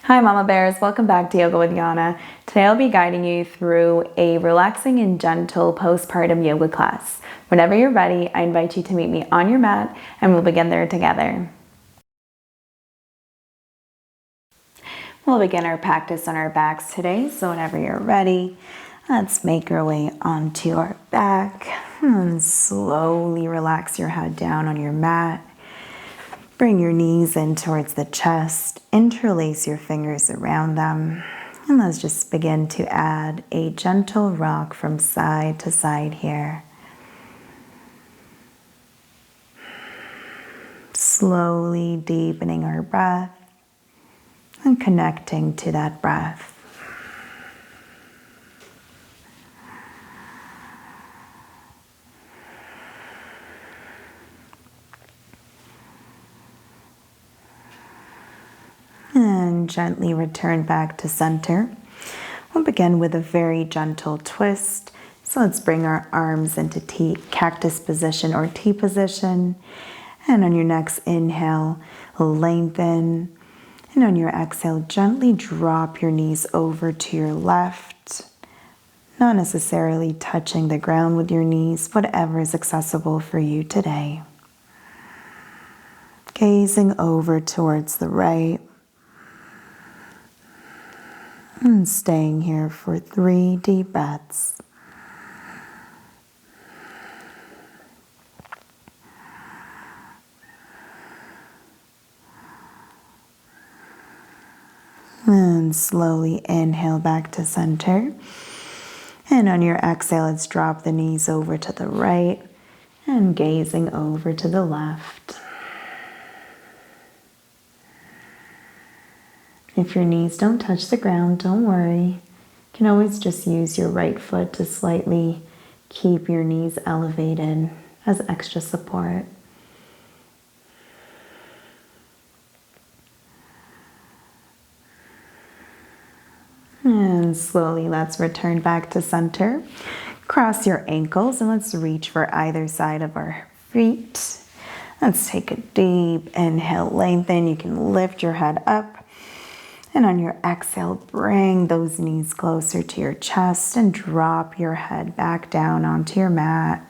Hi Mama Bears, welcome back to Yoga with Yana. Today I'll be guiding you through a relaxing and gentle postpartum yoga class. Whenever you're ready, I invite you to meet me on your mat and we'll begin there together. We'll begin our practice on our backs today, so whenever you're ready, let's make our way onto our back and slowly relax your head down on your mat. Bring your knees in towards the chest, interlace your fingers around them, and let's just begin to add a gentle rock from side to side here. Slowly deepening our breath and connecting to that breath. And gently return back to center. We'll begin with a very gentle twist. So let's bring our arms into cactus position or T position. And on your next inhale, lengthen. And on your exhale, gently drop your knees over to your left. Not necessarily touching the ground with your knees, whatever is accessible for you today. Gazing over towards the right. And staying here for 3 deep breaths. And slowly inhale back to center. And on your exhale, let's drop the knees over to the right and gazing over to the left. If your knees don't touch the ground, don't worry. You can always just use your right foot to slightly keep your knees elevated as extra support. And slowly let's return back to center. Cross your ankles and let's reach for either side of our feet. Let's take a deep inhale, lengthen. You can lift your head up. And on your exhale, bring those knees closer to your chest and drop your head back down onto your mat.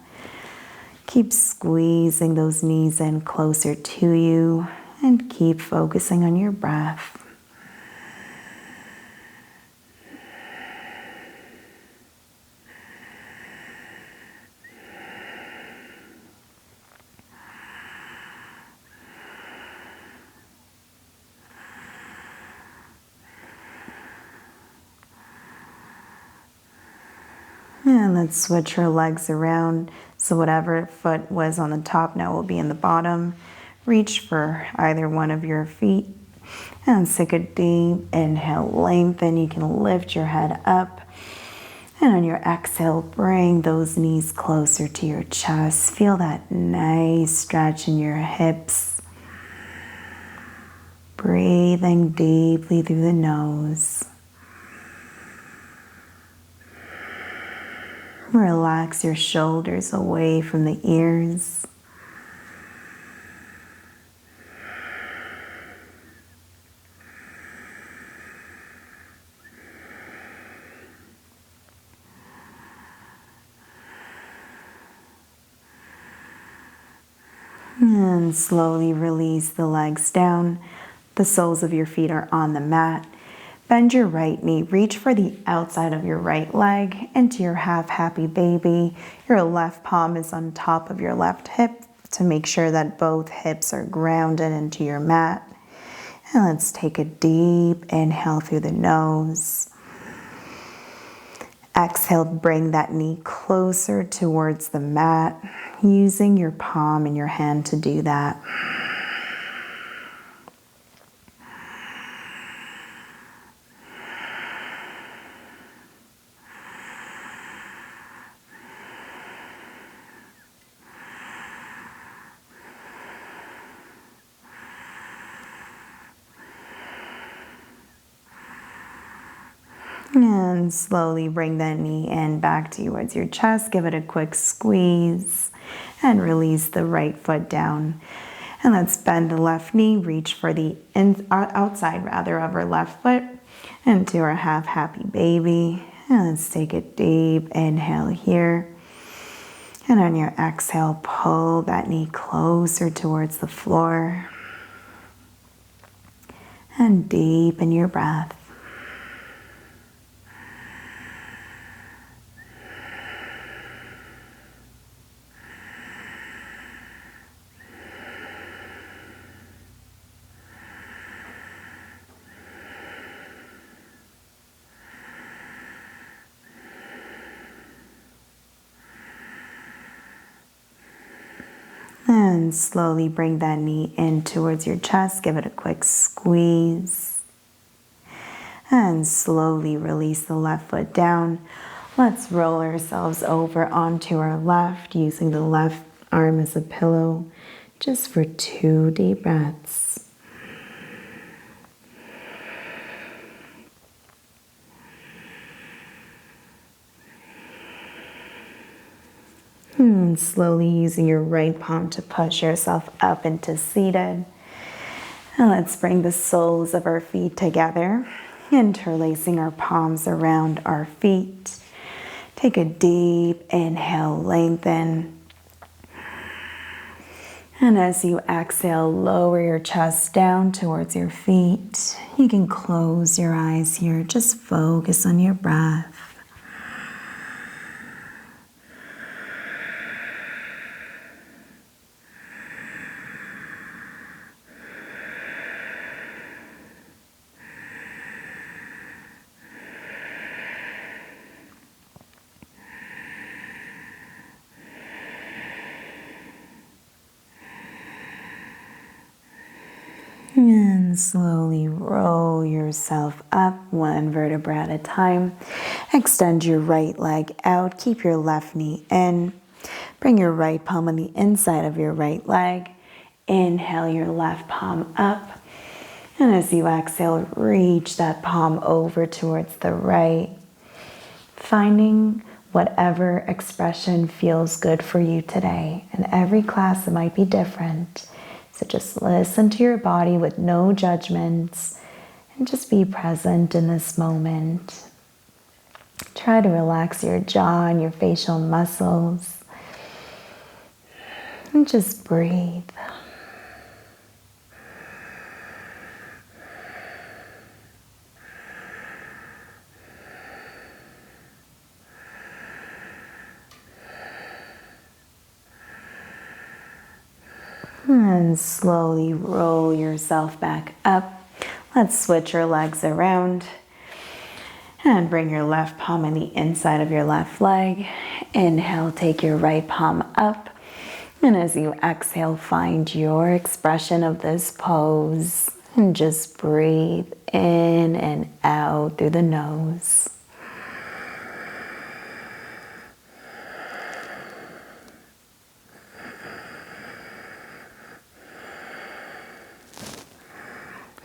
Keep squeezing those knees in closer to you and keep focusing on your breath. And let's switch our legs around. So whatever foot was on the top now will be in the bottom. Reach for either one of your feet. And take a deep inhale, lengthen. You can lift your head up. And on your exhale, bring those knees closer to your chest. Feel that nice stretch in your hips. Breathing deeply through the nose. Relax your shoulders away from the ears. And slowly release the legs down. The soles of your feet are on the mat. Bend your right knee, reach for the outside of your right leg into your half happy baby. Your left palm is on top of your left hip to make sure that both hips are grounded into your mat. And let's take a deep inhale through the nose. Exhale, bring that knee closer towards the mat, using your palm and your hand to do that. And slowly bring that knee in back towards your chest. Give it a quick squeeze and release the right foot down. And let's bend the left knee, reach for the outside rather of our left foot into our half happy baby. And let's take a deep inhale here. And on your exhale, pull that knee closer towards the floor. And deepen your breath. And slowly bring that knee in towards your chest. Give it a quick squeeze. And slowly release the left foot down. Let's roll ourselves over onto our left, using the left arm as a pillow, just for 2 deep breaths. And slowly using your right palm to push yourself up into seated. And let's bring the soles of our feet together, interlacing our palms around our feet. Take a deep inhale, lengthen. And as you exhale, lower your chest down towards your feet. You can close your eyes here, just focus on your breath. And slowly roll yourself up 1 vertebra at a time. Extend your right leg out. Keep your left knee in. Bring your right palm on the inside of your right leg. Inhale your left palm up. And as you exhale, reach that palm over towards the right. Finding whatever expression feels good for you today. In every class, it might be different. So just listen to your body with no judgments and just be present in this moment. Try to relax your jaw and your facial muscles and just breathe. And slowly roll yourself back up. Let's switch your legs around. And bring your left palm on the inside of your left leg. Inhale, take your right palm up. And as you exhale, find your expression of this pose. And just breathe in and out through the nose.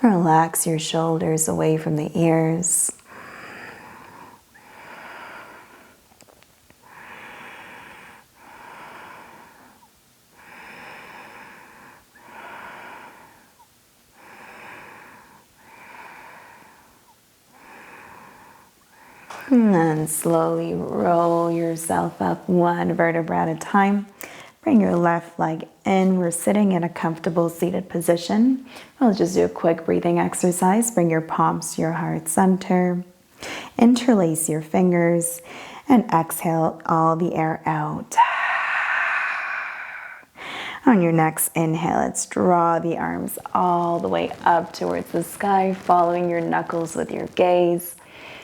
Relax your shoulders away from the ears. And then slowly roll yourself up 1 vertebra at a time. Bring your left leg in. We're sitting in a comfortable seated position. We'll just do a quick breathing exercise. Bring your palms to your heart center. Interlace your fingers and exhale all the air out. On your next inhale, let's draw the arms all the way up towards the sky, following your knuckles with your gaze.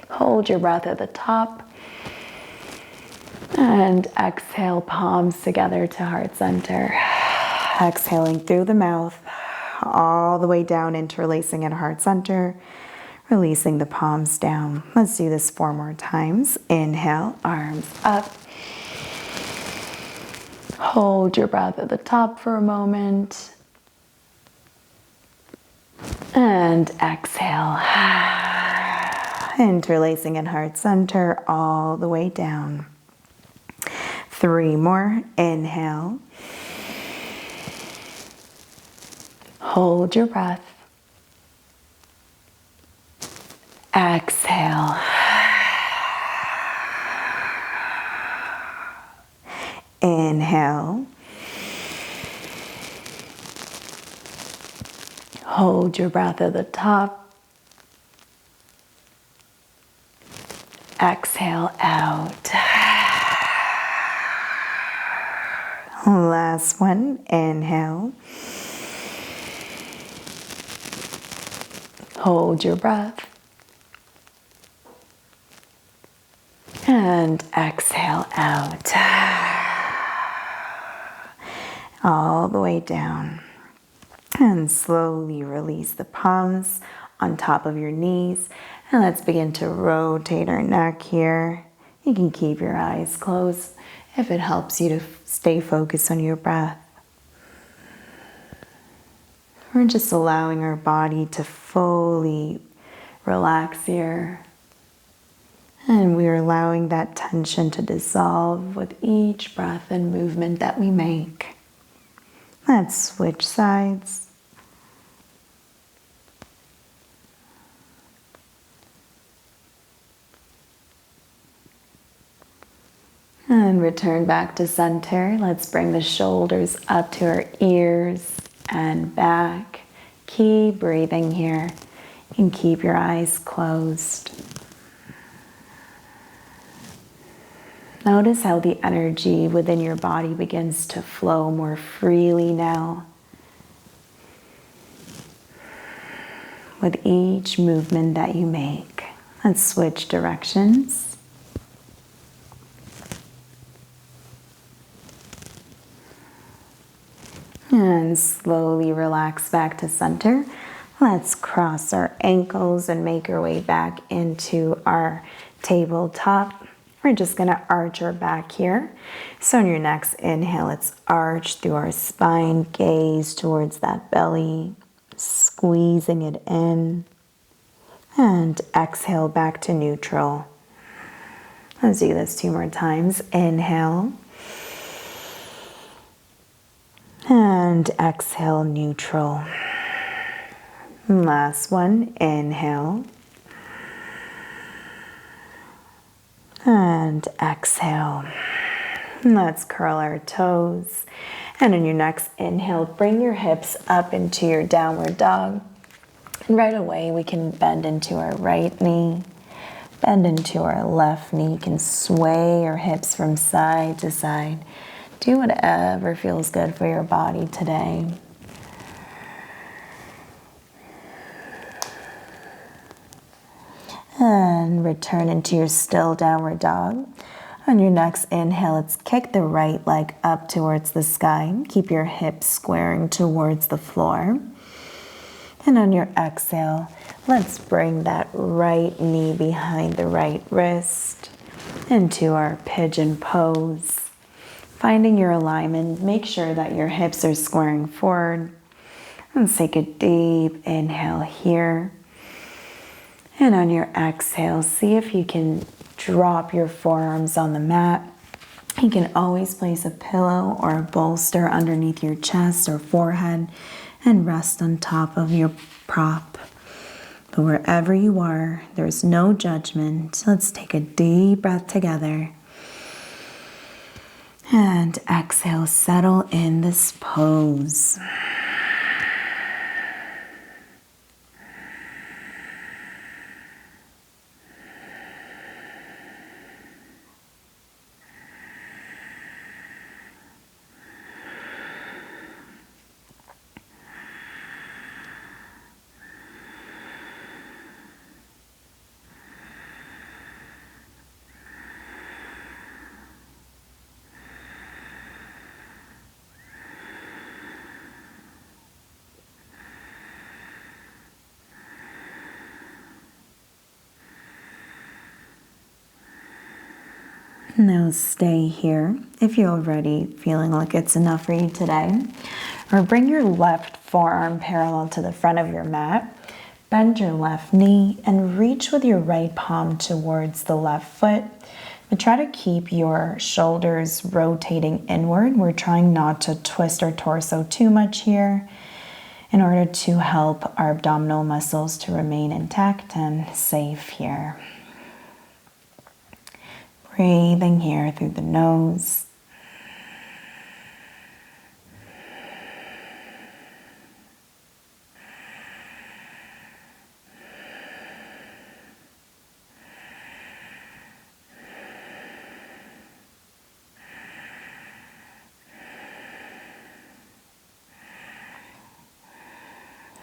Hold your breath at the top. And exhale, palms together to heart center. Exhaling through the mouth, all the way down, interlacing at heart center. Releasing the palms down. Let's do this 4 more times. Inhale, arms up. Hold your breath at the top for a moment. And exhale. Interlacing at heart center all the way down. 3 more. Inhale. Hold your breath. Exhale. Inhale. Hold your breath at the top. Exhale out. Last one. Inhale. Hold your breath. And exhale out. All the way down. And slowly release the palms on top of your knees. And let's begin to rotate our neck here. You can keep your eyes closed if it helps you to stay focused on your breath. We're just allowing our body to fully relax here. And we're allowing that tension to dissolve with each breath and movement that we make. Let's switch sides. And return back to center. Let's bring the shoulders up to our ears and back. Keep breathing here. You can keep your eyes closed. Notice how the energy within your body begins to flow more freely now. With each movement that you make. Let's switch directions. And slowly relax back to center. Let's cross our ankles and make our way back into our tabletop. We're just going to arch our back here. So on your next inhale, let's arch through our spine, gaze towards that belly, squeezing it in. And exhale back to neutral. Let's do this 2 more times. Inhale. And exhale, neutral. Last one, inhale. And exhale. Let's curl our toes. And on your next inhale, bring your hips up into your downward dog. And right away, we can bend into our right knee, bend into our left knee. You can sway your hips from side to side. Do whatever feels good for your body today. And return into your still downward dog. On your next inhale, let's kick the right leg up towards the sky. Keep your hips squaring towards the floor. And on your exhale, let's bring that right knee behind the right wrist into our pigeon pose. Finding your alignment, make sure that your hips are squaring forward. Let's take a deep inhale here. And on your exhale, see if you can drop your forearms on the mat. You can always place a pillow or a bolster underneath your chest or forehead and rest on top of your prop. But wherever you are, there's no judgment. Let's take a deep breath together. And exhale, settle in this pose. Now stay here if you're already feeling like it's enough for you today. Or bring your left forearm parallel to the front of your mat. Bend your left knee and reach with your right palm towards the left foot. But try to keep your shoulders rotating inward. We're trying not to twist our torso too much here. in order to help our abdominal muscles to remain intact and safe here. Breathing here through the nose.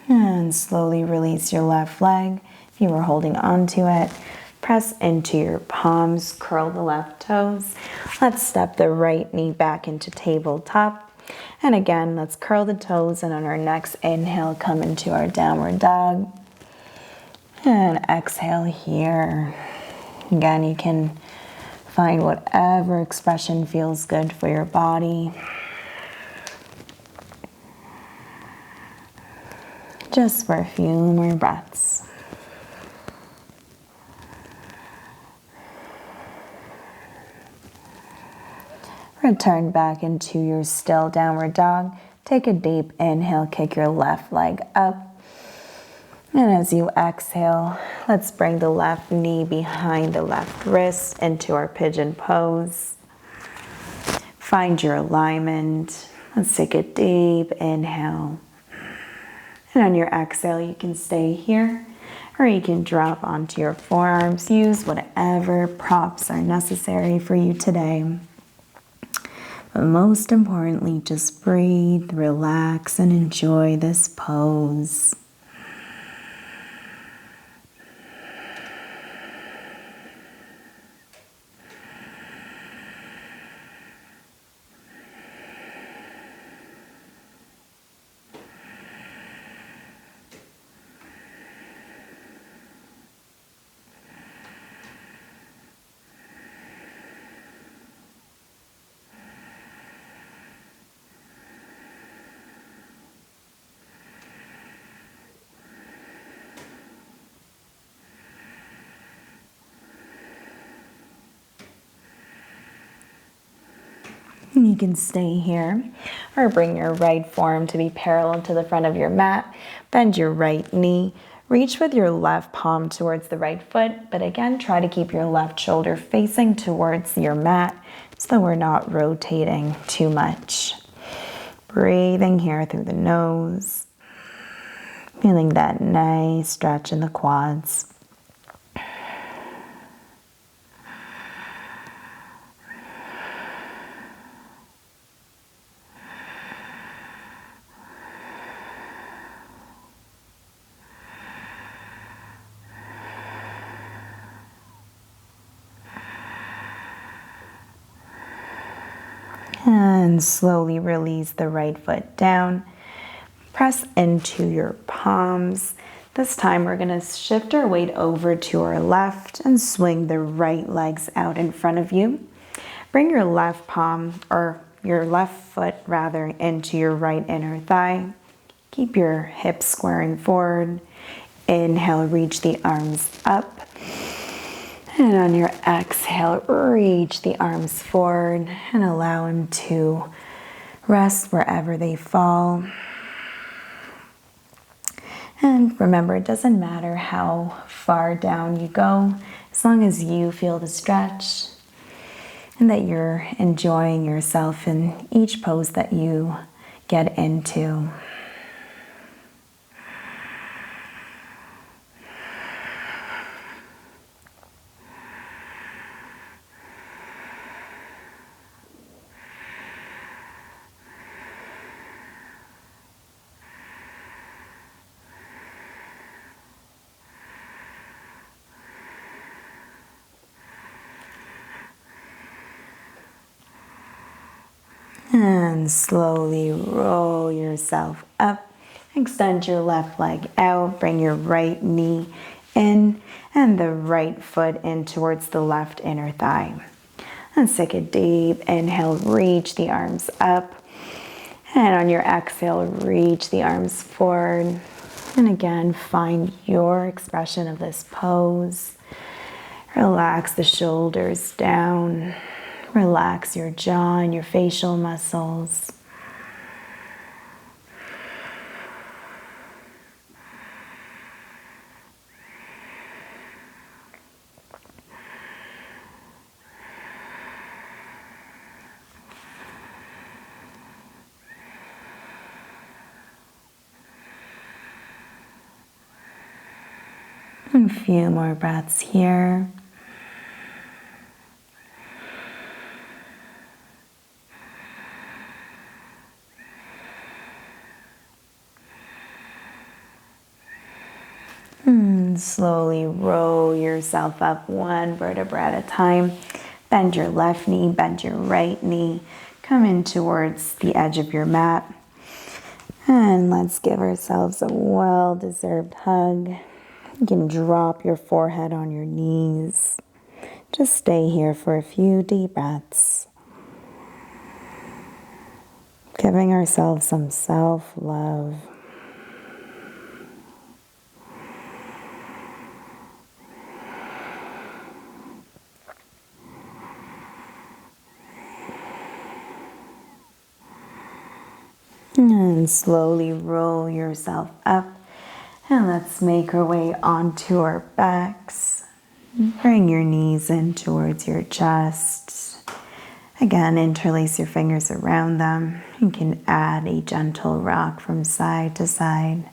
And slowly release your left leg. If you were holding onto it, press into your palms, curl the left toes. Let's step the right knee back into tabletop. And again, let's curl the toes, and on our next inhale, come into our downward dog. And exhale here. Again, you can find whatever expression feels good for your body. Just for a few more breaths. Return back into your still downward dog. Take a deep inhale, kick your left leg up. And as you exhale, let's bring the left knee behind the left wrist into our pigeon pose. Find your alignment. Let's take a deep inhale. And on your exhale, you can stay here, or you can drop onto your forearms. Use whatever props are necessary for you today. But most importantly, just breathe, relax, and enjoy this pose. You can stay here, or bring your right forearm to be parallel to the front of your mat. Bend your right knee. Reach with your left palm towards the right foot, but again, try to keep your left shoulder facing towards your mat so we're not rotating too much. Breathing here through the nose. Feeling that nice stretch in the quads. And slowly release the right foot down. Press into your palms. This time we're going to shift our weight over to our left and swing the right legs out in front of you. Bring your left palm, or your left foot rather, into your right inner thigh. Keep your hips squaring forward. Inhale, reach the arms up. And on your exhale, reach the arms forward and allow them to rest wherever they fall. And remember, it doesn't matter how far down you go, as long as you feel the stretch and that you're enjoying yourself in each pose that you get into. And slowly roll yourself up. Extend your left leg out. Bring your right knee in and the right foot in towards the left inner thigh. Let's take a deep inhale. Reach the arms up. And on your exhale, reach the arms forward. And again, find your expression of this pose. Relax the shoulders down. Relax your jaw and your facial muscles. A few more breaths here. And slowly roll yourself up one vertebra at a time. Bend your left knee, bend your right knee. Come in towards the edge of your mat. And let's give ourselves a well-deserved hug. You can drop your forehead on your knees. Just stay here for a few deep breaths. Giving ourselves some self-love. And slowly roll yourself up. And let's make our way onto our backs. Bring your knees in towards your chest. Again, interlace your fingers around them. You can add a gentle rock from side to side,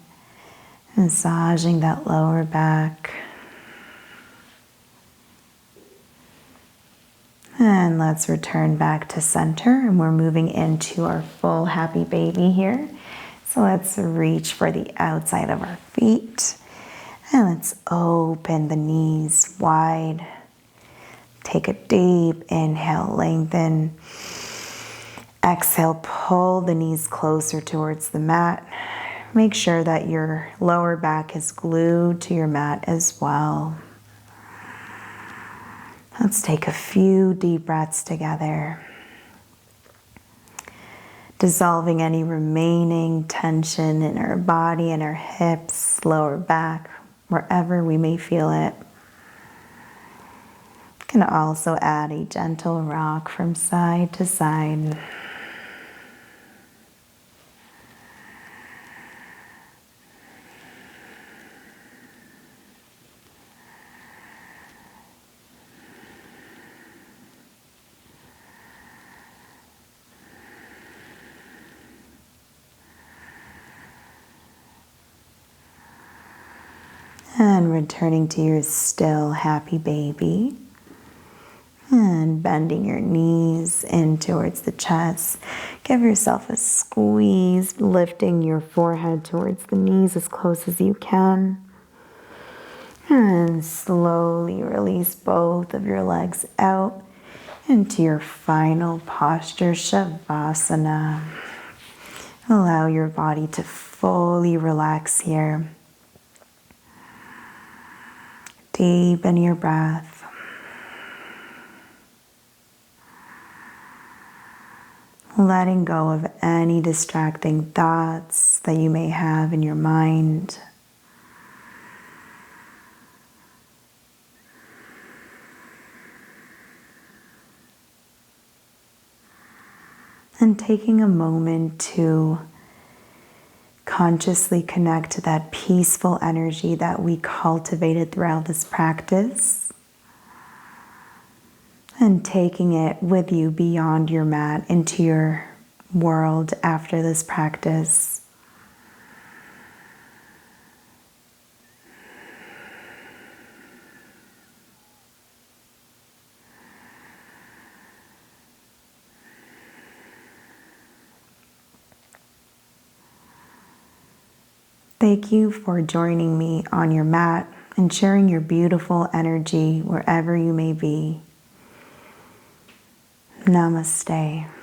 massaging that lower back. And let's return back to center, and we're moving into our full happy baby here. So let's reach for the outside of our feet, and let's open the knees wide. Take a deep inhale, lengthen. Exhale, pull the knees closer towards the mat. Make sure that your lower back is glued to your mat as well. Let's take a few deep breaths together. Dissolving any remaining tension in our body and our hips, lower back, wherever we may feel it. You can also add a gentle rock from side to side. And returning to your still happy baby. And bending your knees in towards the chest. Give yourself a squeeze, lifting your forehead towards the knees as close as you can. And slowly release both of your legs out into your final posture, shavasana. Allow your body to fully relax here. Deepen your breath. Letting go of any distracting thoughts that you may have in your mind. And taking a moment to consciously connect to that peaceful energy that we cultivated throughout this practice. And taking it with you beyond your mat into your world after this practice. Thank you for joining me on your mat and sharing your beautiful energy wherever you may be. Namaste.